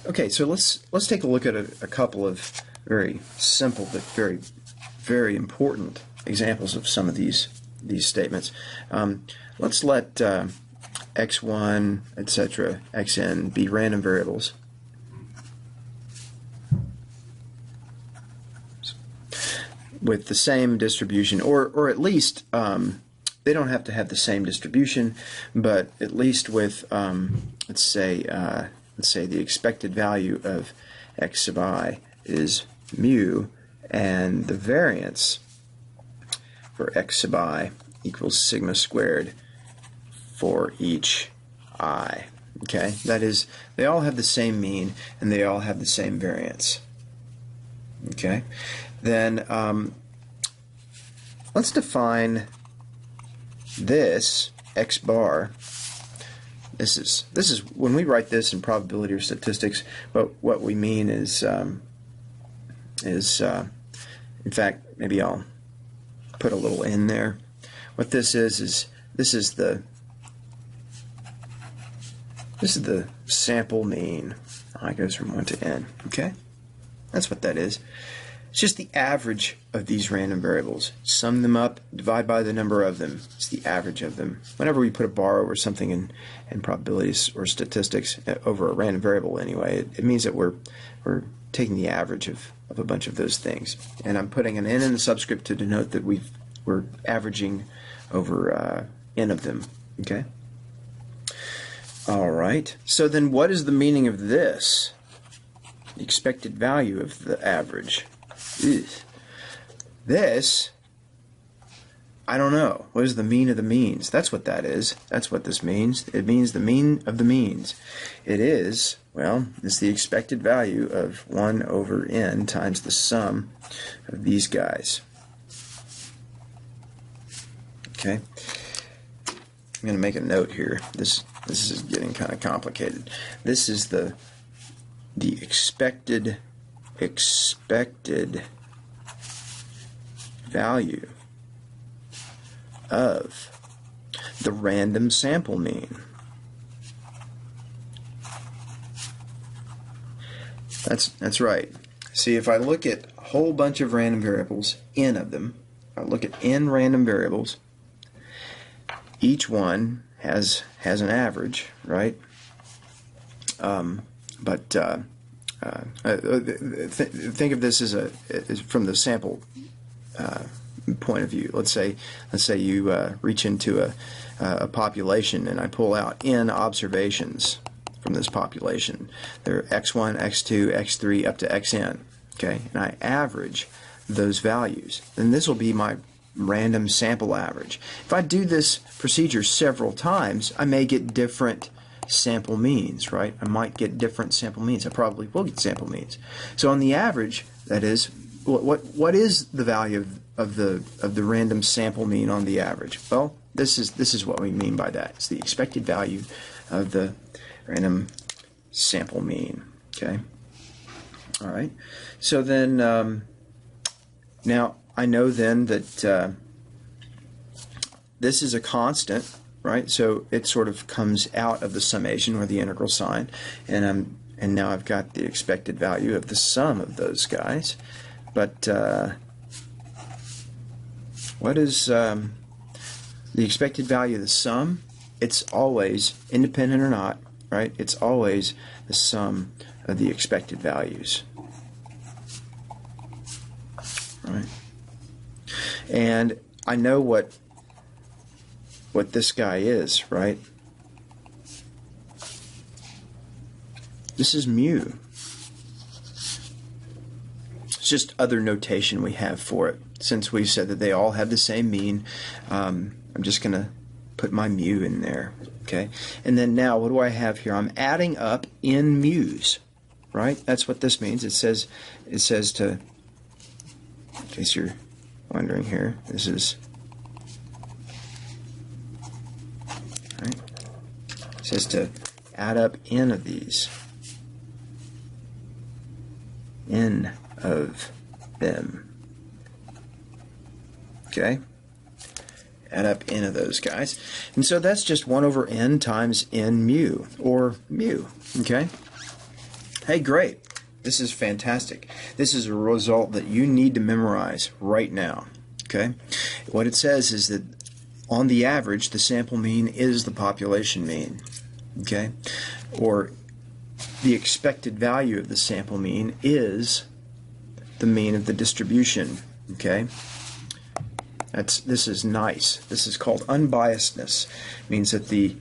Okay, so let's take a look at a couple of very simple but very important examples of some of these statements. Let's let x1, etc., xn be random variables. With the same distribution, or at least they don't have to have the same distribution, but at least with let's say the expected value of x sub I is mu, and the variance for x sub I equals sigma squared for each I. Okay, that is, they all have the same mean and they all have the same variance. Okay, then let's define this x bar. This is when we write this in probability or statistics, but what we mean is in fact, maybe I'll put a little in there. What this is this is the sample mean. I goes from 1 to n. Okay, that's what that is. It's just the average of these random variables. Sum them up, divide by the number of them. It's the average of them. Whenever we put a bar over something in probabilities or statistics, over a random variable anyway, it means that we're taking the average of a bunch of those things. And I'm putting an n in the subscript to denote that we're averaging over n of them. Okay? All right. So then what is the meaning of this? The expected value of the average. This, I don't know. What is the mean of the means? That's what that is. That's what this means. It means the mean of the means. It is, well, it's the expected value of 1 over n times the sum of these guys. Okay. I'm going to make a note here. This is getting kind of complicated. This is the expected value of the random sample mean. That's right. See, if I look at a whole bunch of random variables, n of them, I look at n random variables, each one has an average, right? Think of this as from the sample point of view. Let's say you reach into a population, and I pull out n observations from this population. They're x1, x2, x3 up to xn. Okay, and I average those values. Then this will be my random sample average. If I do this procedure several times, I may get different sample means, right? I might get different sample means. I probably will get sample means. So on the average, that is, what is the value of the random sample mean on the average? Well, this is what we mean by that. It's the expected value of the random sample mean. Okay. All right. So then now I know then that this is a constant. Right, so it sort of comes out of the summation or the integral sign, and now I've got the expected value of the sum of those guys. But what is the expected value of the sum? It's always, independent or not, right? It's always the sum of the expected values. Right, and I know what this guy is, right? This is mu. It's just other notation we have for it. Since we've said that they all have the same mean, I'm just going to put my mu in there. Okay, and then now what do I have here? I'm adding up n mu's, right? That's what this means. It says to, in case you're wondering here, this is, right? It says to add up n of these, n of them. Okay, add up n of those guys, and so that's just 1 over n times n mu, or mu. Okay, Hey, great. This is fantastic. This is a result that you need to memorize right now. Okay? What it says is that on the average, the sample mean is the population mean. Okay? Or the expected value of the sample mean is the mean of the distribution. Okay? This is nice. This is called unbiasedness. It means that the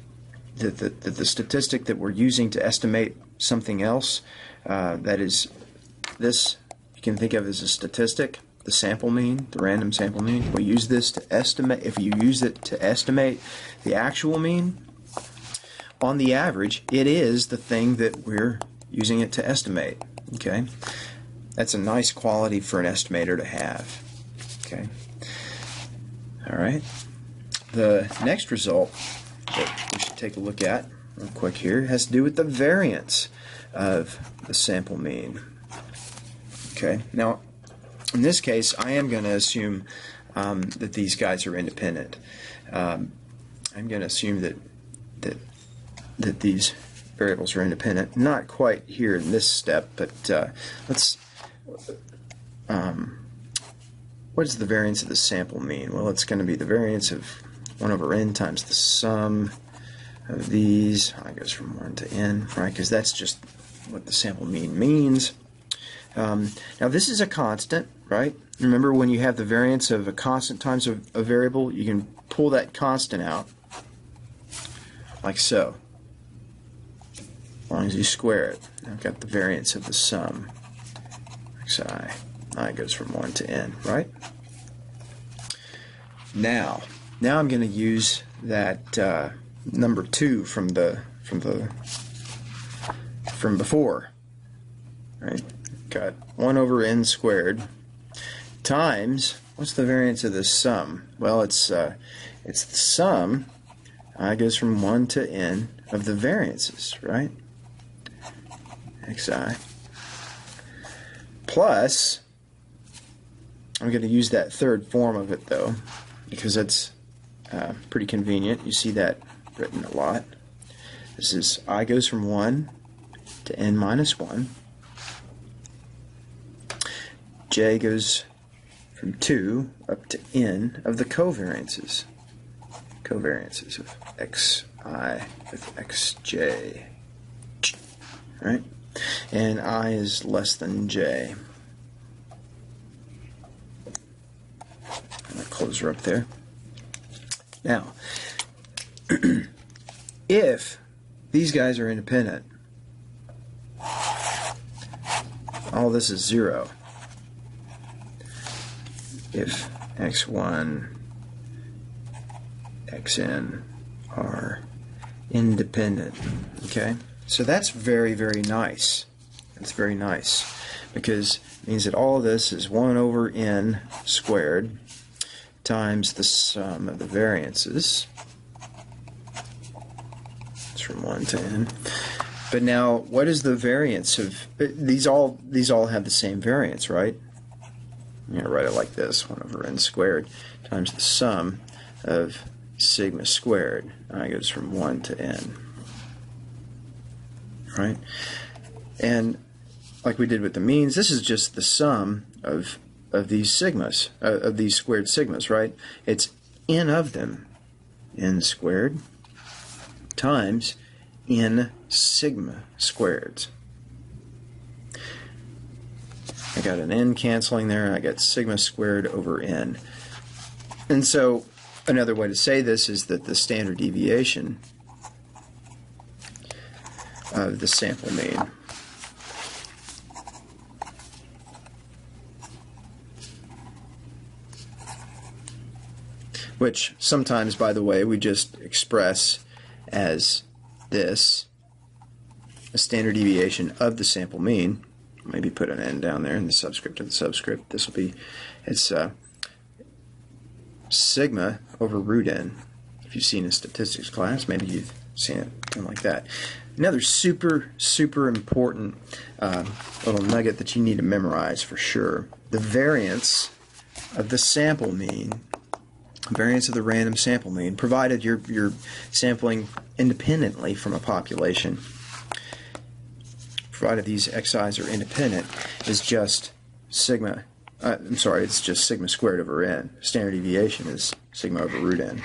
statistic that we're using to estimate something else, that is this, you can think of as a statistic, the sample mean, the random sample mean. We use this to estimate. If you use it to estimate the actual mean, on the average, it is the thing that we're using it to estimate. Okay? That's a nice quality for an estimator to have. Okay? All right. The next result that we should take a look at real quick here has to do with the variance of the sample mean. Okay. Now, in this case, I am going to assume that these guys are independent. I'm going to assume that these variables are independent. Not quite here in this step, but let's. What is the variance of the sample mean? Well, it's going to be the variance of 1 over n times the sum of these. I goes from 1 to n, right? Because that's just what the sample mean means. Now, this is a constant, right? Remember, when you have the variance of a constant times a variable, you can pull that constant out, like so, as long as you square it. I've got the variance of the sum, xi. I goes from 1 to n, right? Now I'm going to use that number 2 from before, right? Got 1 over n squared times, what's the variance of this sum? Well, it's the sum. I goes from 1 to n of the variances, right? xi plus, I'm going to use that third form of it, though, because that's pretty convenient. You see that written a lot. This is I goes from 1 to n minus 1. J goes from 2 up to n of the covariances. Covariances of xi with xj. Right? And I is less than j. Close her up there. Now, if these guys are independent, all this is 0. If x1, xn are independent. Okay? So that's very, very nice. That's very nice, because it means that all of this is 1 over n squared times the sum of the variances. It's from 1 to n. But now, what is the variance of these? All have the same variance, right? I'm going to write it like this: 1 over n squared times the sum of sigma squared. I goes from 1 to n. Right? And like we did with the means, this is just the sum of these sigmas, of these squared sigmas, right? It's n of them, n squared, times n sigma squareds. I got an n canceling there, and I got sigma squared over n. And so another way to say this is that the standard deviation of the sample mean which sometimes, by the way, we just express as this, a standard deviation of the sample mean. Maybe put an n down there in the subscript of the subscript. This will be, it's sigma over root n. If you've seen a statistics class, maybe you've seen it done like that. Another super, super important little nugget that you need to memorize for sure. The variance of the sample mean, variance of the random sample mean, provided you're sampling independently from a population. provided these xi's are independent, is just sigma. I'm sorry, it's just sigma squared over n. Standard deviation is sigma over root n.